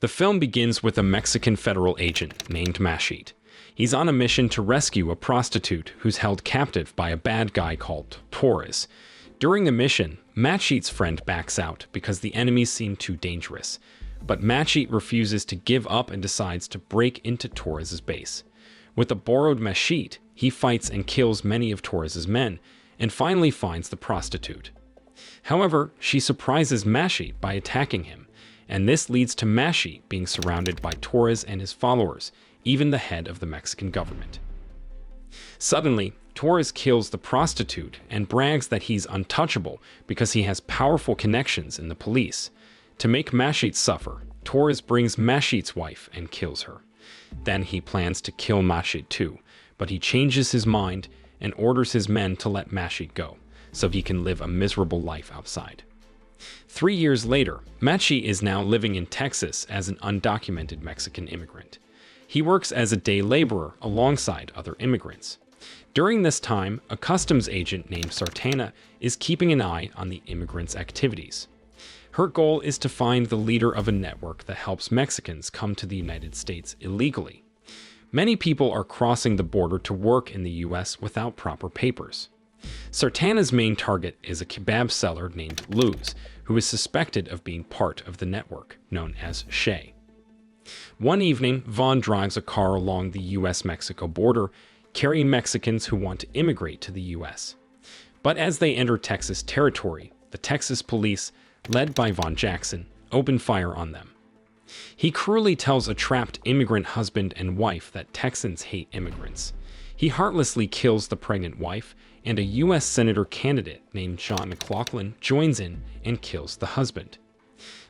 The film begins with a Mexican federal agent named Machete. He's on a mission to rescue a prostitute who's held captive by a bad guy called Torres. During the mission, Machete's friend backs out because the enemies seem too dangerous. But Machete refuses to give up and decides to break into Torres' base. With a borrowed machete, he fights and kills many of Torres' men, and finally finds the prostitute. However, she surprises Machete by attacking him, and this leads to Machete being surrounded by Torres and his followers, even the head of the Mexican government. Suddenly, Torres kills the prostitute and brags that he's untouchable because he has powerful connections in the police. To make Machete suffer, Torres brings Machete's wife and kills her. Then he plans to kill Machete too, but he changes his mind and orders his men to let Machete go, so he can live a miserable life outside. 3 years later, Machete is now living in Texas as an undocumented Mexican immigrant. He works as a day laborer alongside other immigrants. During this time, a customs agent named Sartana is keeping an eye on the immigrants' activities. Her goal is to find the leader of a network that helps Mexicans come to the United States illegally. Many people are crossing the border to work in the US without proper papers. Sartana's main target is a kebab seller named Luz, who is suspected of being part of the network, known as Che. One evening, Vaughn drives a car along the US-Mexico border, carrying Mexicans who want to immigrate to the US. But as they enter Texas territory, the Texas police, led by Von Jackson, open fire on them. He cruelly tells a trapped immigrant husband and wife that Texans hate immigrants. He heartlessly kills the pregnant wife, and a U.S. Senator candidate named John McLaughlin joins in and kills the husband.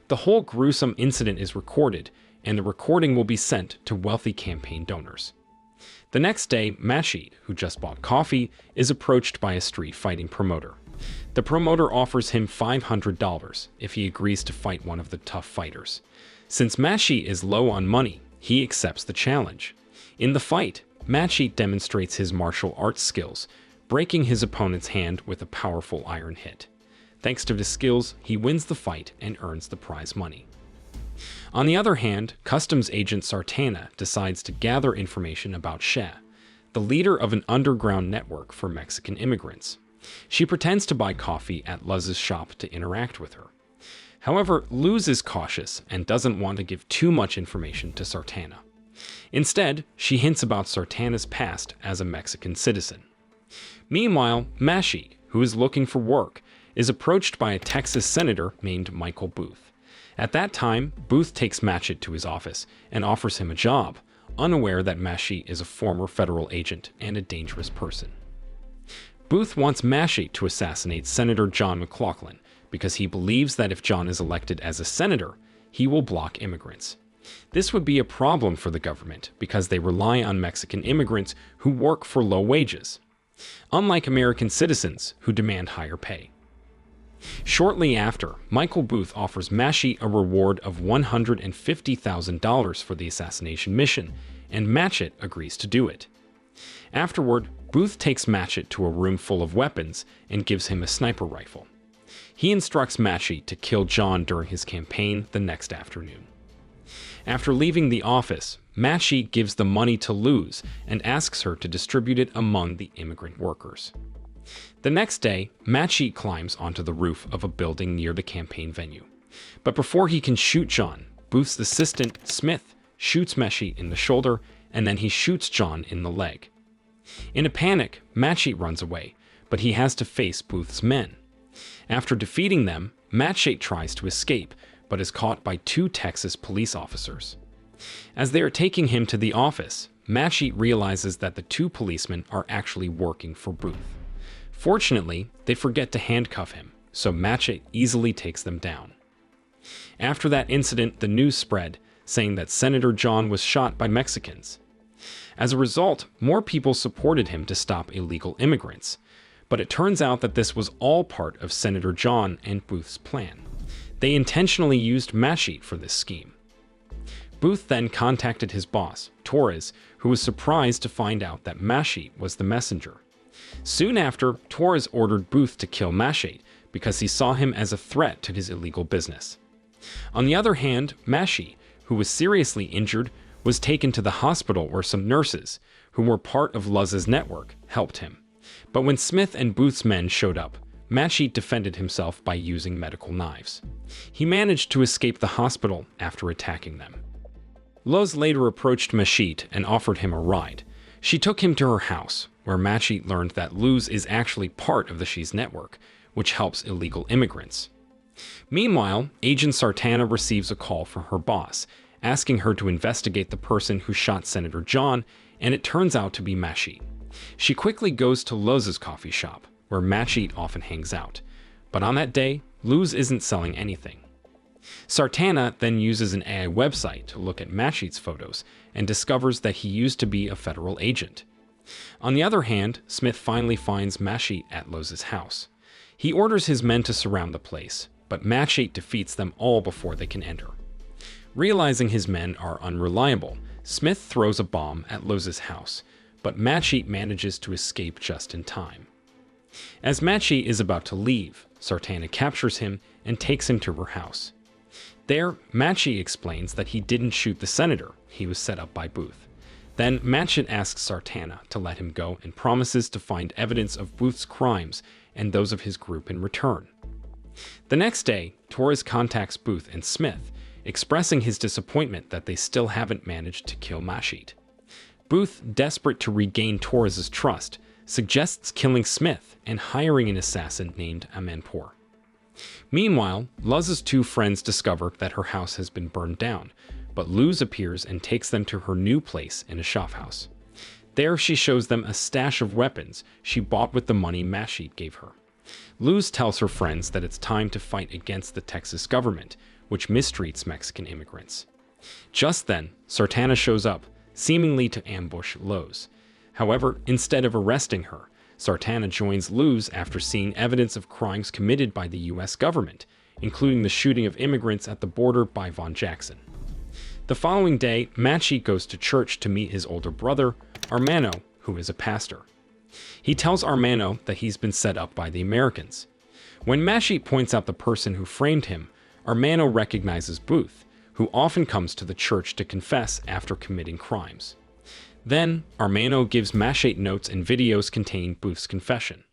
The whole gruesome incident is recorded, and the recording will be sent to wealthy campaign donors. The next day, Machete, who just bought coffee, is approached by a street fighting promoter. The promoter offers him $500 if he agrees to fight one of the tough fighters. Since Machete is low on money, he accepts the challenge. In the fight, Machete demonstrates his martial arts skills, breaking his opponent's hand with a powerful iron hit. Thanks to his skills, he wins the fight and earns the prize money. On the other hand, customs agent Sartana decides to gather information about Che, the leader of an underground network for Mexican immigrants. She pretends to buy coffee at Luz's shop to interact with her. However, Luz is cautious and doesn't want to give too much information to Sartana. Instead, she hints about Sartana's past as a Mexican citizen. Meanwhile, Machete, who is looking for work, is approached by a Texas senator named Michael Booth. At that time, Booth takes Machete to his office and offers him a job, unaware that Machete is a former federal agent and a dangerous person. Booth wants Machete to assassinate Senator John McLaughlin because he believes that if John is elected as a senator, he will block immigrants. This would be a problem for the government because they rely on Mexican immigrants who work for low wages, unlike American citizens who demand higher pay. Shortly after, Michael Booth offers Machete a reward of $150,000 for the assassination mission, and Machete agrees to do it. Afterward, Booth takes Machete to a room full of weapons and gives him a sniper rifle. He instructs Machete to kill John during his campaign the next afternoon. After leaving the office, Machete gives the money to Luz and asks her to distribute it among the immigrant workers. The next day, Machete climbs onto the roof of a building near the campaign venue. But before he can shoot John, Booth's assistant, Smith, shoots Machete in the shoulder, and then he shoots John in the leg. In a panic, Machete runs away, but he has to face Booth's men. After defeating them, Machete tries to escape, but is caught by 2 Texas police officers. As they are taking him to the office, Machete realizes that the 2 policemen are actually working for Booth. Fortunately, they forget to handcuff him, so Machete easily takes them down. After that incident, the news spread, saying that Senator John was shot by Mexicans. As a result, more people supported him to stop illegal immigrants. But it turns out that this was all part of Senator John and Booth's plan. They intentionally used Machete for this scheme. Booth then contacted his boss, Torres, who was surprised to find out that Machete was the messenger. Soon after, Torres ordered Booth to kill Machete because he saw him as a threat to his illegal business. On the other hand, Machete, who was seriously injured, was taken to the hospital where some nurses, who were part of Luz's network, helped him. But when Smith and Booth's men showed up, Machete defended himself by using medical knives. He managed to escape the hospital after attacking them. Luz later approached Machete and offered him a ride. She took him to her house, where Machete learned that Luz is actually part of the She's network, which helps illegal immigrants. Meanwhile, Agent Sartana receives a call from her boss, asking her to investigate the person who shot Senator John, and it turns out to be Machete. She quickly goes to Luz's coffee shop, where Machete often hangs out. But on that day, Luz isn't selling anything. Sartana then uses an AI website to look at Machete's photos and discovers that he used to be a federal agent. On the other hand, Smith finally finds Machete at Luz's house. He orders his men to surround the place, but Machete defeats them all before they can enter. Realizing his men are unreliable, Smith throws a bomb at Luz's house, but Machete manages to escape just in time. As Machete is about to leave, Sartana captures him and takes him to her house. There, Machete explains that he didn't shoot the senator, he was set up by Booth. Then Machete asks Sartana to let him go and promises to find evidence of Booth's crimes and those of his group in return. The next day, Torres contacts Booth and Smith, expressing his disappointment that they still haven't managed to kill Machete. Booth, desperate to regain Torres's trust, suggests killing Smith and hiring an assassin named Amanpour. Meanwhile, Luz's two friends discover that her house has been burned down, but Luz appears and takes them to her new place in a shop house. There she shows them a stash of weapons she bought with the money Machete gave her. Luz tells her friends that it's time to fight against the Texas government, which mistreats Mexican immigrants. Just then, Sartana shows up, seemingly to ambush Luz. However, instead of arresting her, Sartana joins Luz after seeing evidence of crimes committed by the US government, including the shooting of immigrants at the border by Von Jackson. The following day, Machete goes to church to meet his older brother, Armando, who is a pastor. He tells Armando that he's been set up by the Americans. When Machete points out the person who framed him, Armando recognizes Booth, who often comes to the church to confess after committing crimes. Then, Armando gives Machete notes and videos containing Booth's confession.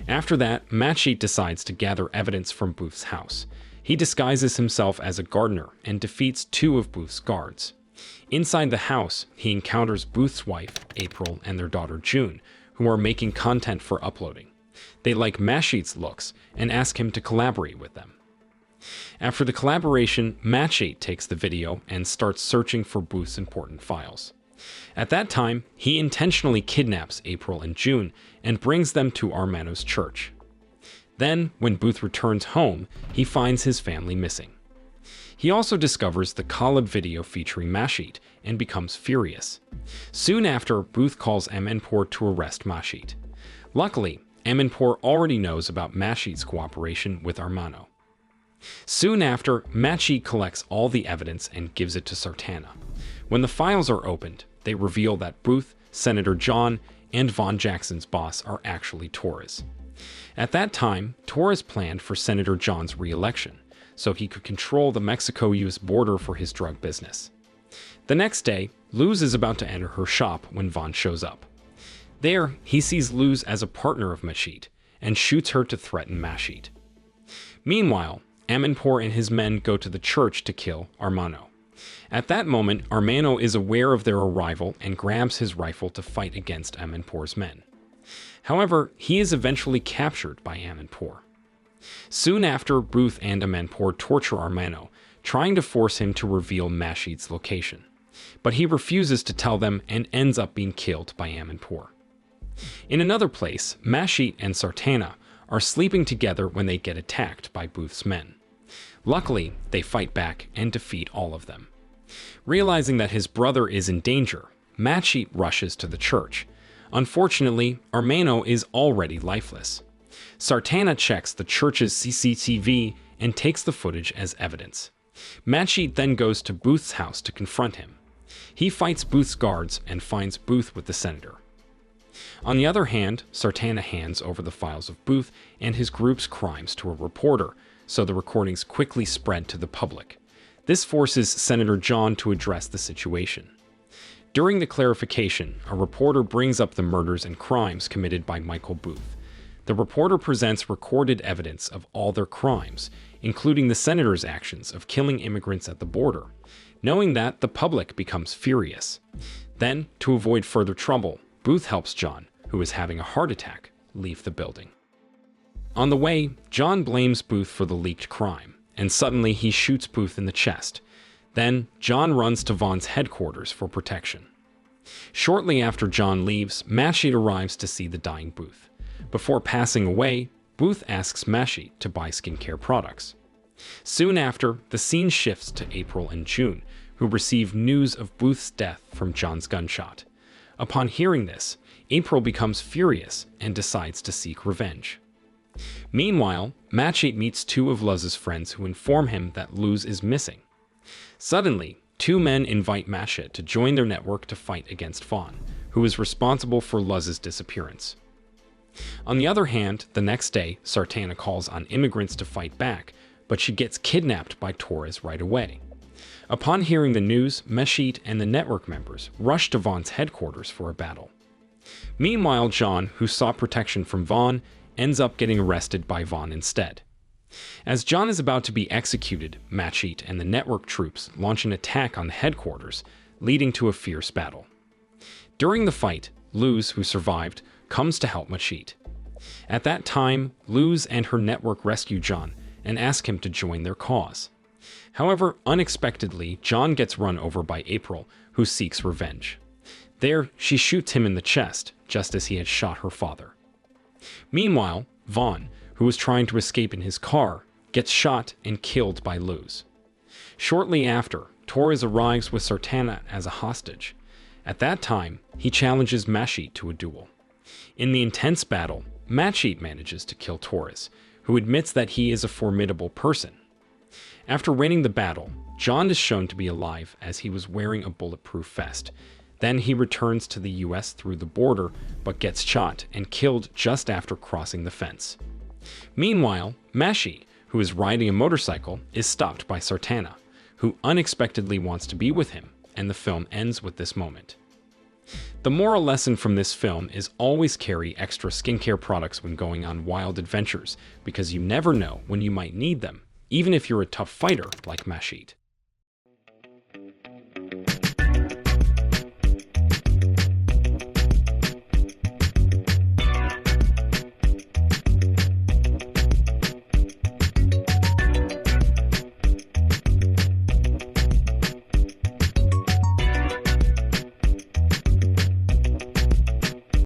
After that, Machete decides to gather evidence from Booth's house. He disguises himself as a gardener and defeats two of Booth's guards. Inside the house, he encounters Booth's wife, April, and their daughter, June, who are making content for uploading. They like Machete's looks and ask him to collaborate with them. After the collaboration, Machete takes the video and starts searching for Booth's important files. At that time, he intentionally kidnaps April and June and brings them to Armando's church. Then, when Booth returns home, he finds his family missing. He also discovers the collab video featuring Machete and becomes furious. Soon after, Booth calls Amanpour to arrest Machete. Luckily, Amanpour already knows about Machete's cooperation with Armando. Soon after, Machete collects all the evidence and gives it to Sartana. When the files are opened, they reveal that Booth, Senator John, and Von Jackson's boss are actually Torres. At that time, Torres planned for Senator John's re-election, so he could control the Mexico-US border for his drug business. The next day, Luz is about to enter her shop when Von shows up. There, he sees Luz as a partner of Machete, and shoots her to threaten Machete. Meanwhile, Amanpour and his men go to the church to kill Armando. At that moment, Armando is aware of their arrival and grabs his rifle to fight against Amanpour's men. However, he is eventually captured by Amanpour. Soon after, Booth and Amanpour torture Armando, trying to force him to reveal Machete's location. But he refuses to tell them and ends up being killed by Amanpour. In another place, Machete and Sartana are sleeping together when they get attacked by Booth's men. Luckily, they fight back and defeat all of them. Realizing that his brother is in danger, Machete rushes to the church. Unfortunately, Armando is already lifeless. Sartana checks the church's CCTV and takes the footage as evidence. Machete then goes to Booth's house to confront him. He fights Booth's guards and finds Booth with the senator. On the other hand, Sartana hands over the files of Booth and his group's crimes to a reporter, so the recordings quickly spread to the public. This forces Senator John to address the situation. During the clarification, a reporter brings up the murders and crimes committed by Michael Booth. The reporter presents recorded evidence of all their crimes, including the senator's actions of killing immigrants at the border. Knowing that, the public becomes furious. Then, to avoid further trouble, Booth helps John, who is having a heart attack, leave the building. On the way, John blames Booth for the leaked crime, and suddenly he shoots Booth in the chest. Then, John runs to Vaughn's headquarters for protection. Shortly after John leaves, Machete arrives to see the dying Booth. Before passing away, Booth asks Machete to buy skincare products. Soon after, the scene shifts to April and June, who receive news of Booth's death from John's gunshot. Upon hearing this, April becomes furious and decides to seek revenge. Meanwhile, Machete meets two of Luz's friends who inform him that Luz is missing. Suddenly, two men invite Machete to join their network to fight against Vaughn, who is responsible for Luz's disappearance. On the other hand, the next day, Sartana calls on immigrants to fight back, but she gets kidnapped by Torres right away. Upon hearing the news, Machete and the network members rush to Vaughn's headquarters for a battle. Meanwhile, John, who sought protection from Vaughn, ends up getting arrested by Vaughn instead. As John is about to be executed, Machete and the network troops launch an attack on the headquarters, leading to a fierce battle. During the fight, Luz, who survived, comes to help Machete. At that time, Luz and her network rescue John and ask him to join their cause. However, unexpectedly, John gets run over by April, who seeks revenge. There, she shoots him in the chest, just as he had shot her father. Meanwhile, Vaughn, who was trying to escape in his car, gets shot and killed by Luz. Shortly after, Torres arrives with Sartana as a hostage. At that time, he challenges Machete to a duel. In the intense battle, Machete manages to kill Torres, who admits that he is a formidable person. After winning the battle, John is shown to be alive as he was wearing a bulletproof vest. Then he returns to the US through the border, but gets shot and killed just after crossing the fence. Meanwhile, Machete, who is riding a motorcycle, is stopped by Sartana, who unexpectedly wants to be with him, and the film ends with this moment. The moral lesson from this film is always carry extra skincare products when going on wild adventures, because you never know when you might need them, even if you're a tough fighter like Machete.